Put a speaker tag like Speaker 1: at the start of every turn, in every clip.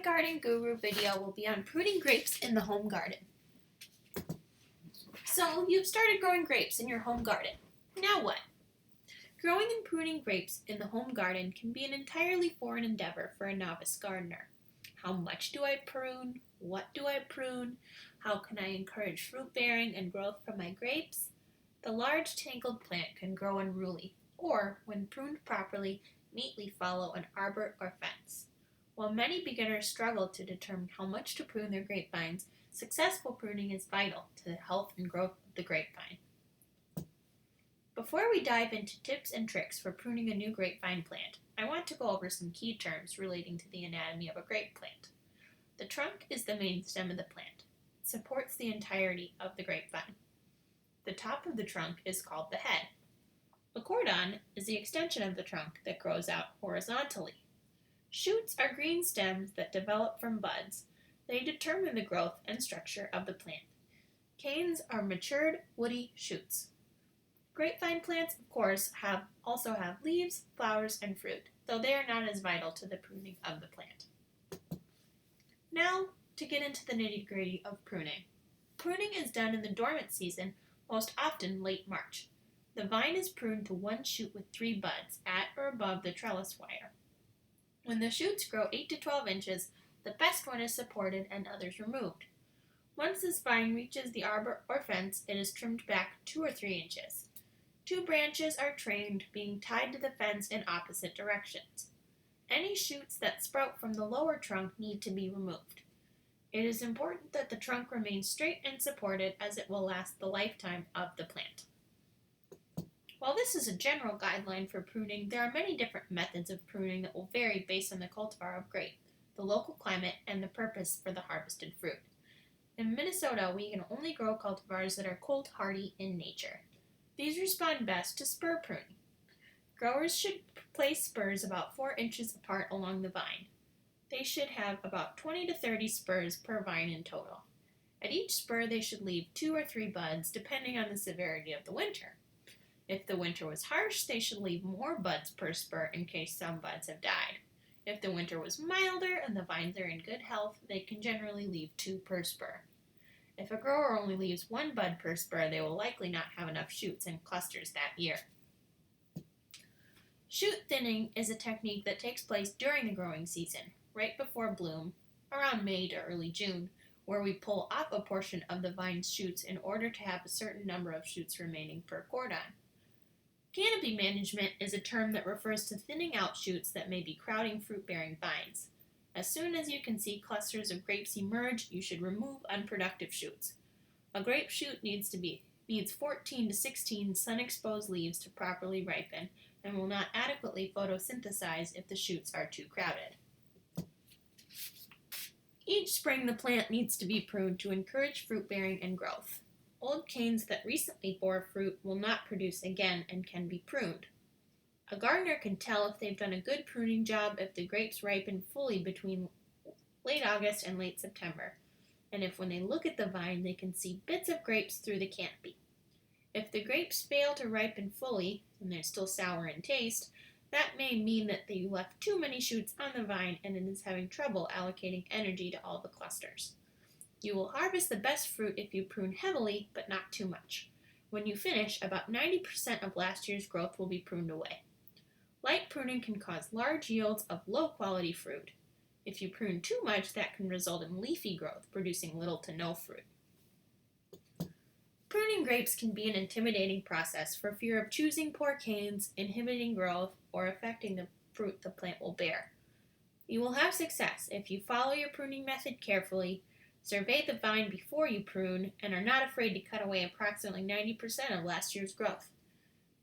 Speaker 1: Garden Guru video will be on pruning grapes in the home garden. So you've started growing grapes in your home garden. Now what? Growing and pruning grapes in the home garden can be an entirely foreign endeavor for a novice gardener. How much do I prune? What do I prune? How can I encourage fruit bearing and growth from my grapes? The large tangled plant can grow unruly, or, when pruned properly, neatly follow an arbor or fence. While many beginners struggle to determine how much to prune their grapevines, successful pruning is vital to the health and growth of the grapevine. Before we dive into tips and tricks for pruning a new grapevine plant, I want to go over some key terms relating to the anatomy of a grape plant. The trunk is the main stem of the plant. It supports the entirety of the grapevine. The top of the trunk is called the head. The cordon is the extension of the trunk that grows out horizontally. Shoots are green stems that develop from buds. They determine the growth and structure of the plant. Canes are matured, woody shoots. Grapevine plants, of course, also have leaves, flowers, and fruit, though they are not as vital to the pruning of the plant. Now, to get into the nitty-gritty of pruning. Pruning is done in the dormant season, most often late March. The vine is pruned to one shoot with 3 buds, at or above the trellis wire. When the shoots grow 8 to 12 inches, the best one is supported and others removed. Once this vine reaches the arbor or fence, it is trimmed back 2 or 3 inches. 2 branches are trained, being tied to the fence in opposite directions. Any shoots that sprout from the lower trunk need to be removed. It is important that the trunk remains straight and supported, as it will last the lifetime of the plant. While this is a general guideline for pruning, there are many different methods of pruning that will vary based on the cultivar of grape, the local climate, and the purpose for the harvested fruit. In Minnesota, we can only grow cultivars that are cold hardy in nature. These respond best to spur pruning. Growers should place spurs about 4 inches apart along the vine. They should have about 20 to 30 spurs per vine in total. At each spur, they should leave 2 or 3 buds, depending on the severity of the winter. If the winter was harsh, they should leave more buds per spur in case some buds have died. If the winter was milder and the vines are in good health, they can generally leave 2 per spur. If a grower only leaves 1 bud per spur, they will likely not have enough shoots and clusters that year. Shoot thinning is a technique that takes place during the growing season, right before bloom, around May to early June, where we pull off a portion of the vine's shoots in order to have a certain number of shoots remaining per cordon. Canopy management is a term that refers to thinning out shoots that may be crowding fruit-bearing vines. As soon as you can see clusters of grapes emerge, you should remove unproductive shoots. A grape shoot needs 14 to 16 sun-exposed leaves to properly ripen and will not adequately photosynthesize if the shoots are too crowded. Each spring, the plant needs to be pruned to encourage fruit-bearing and growth. Old canes that recently bore fruit will not produce again and can be pruned. A gardener can tell if they've done a good pruning job if the grapes ripen fully between late August and late September, and if when they look at the vine they can see bits of grapes through the canopy. If the grapes fail to ripen fully, and they're still sour in taste, that may mean that you left too many shoots on the vine and it is having trouble allocating energy to all the clusters. You will harvest the best fruit if you prune heavily, but not too much. When you finish, about 90% of last year's growth will be pruned away. Light pruning can cause large yields of low-quality fruit. If you prune too much, that can result in leafy growth, producing little to no fruit. Pruning grapes can be an intimidating process for fear of choosing poor canes, inhibiting growth, or affecting the fruit the plant will bear. You will have success if you follow your pruning method carefully, survey the vine before you prune, and are not afraid to cut away approximately 90% of last year's growth.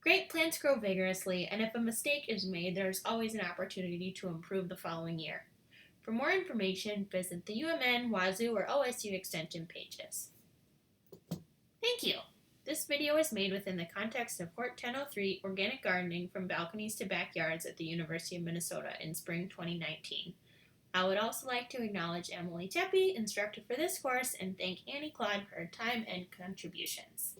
Speaker 1: Grape plants grow vigorously, and if a mistake is made, there is always an opportunity to improve the following year. For more information, visit the UMN, Wazoo, or OSU Extension pages. Thank you! This video is made within the context of Court 1003 Organic Gardening from Balconies to Backyards at the University of Minnesota in spring 2019. I would also like to acknowledge Emily Tepe, instructor for this course, and thank Annie Claude for her time and contributions.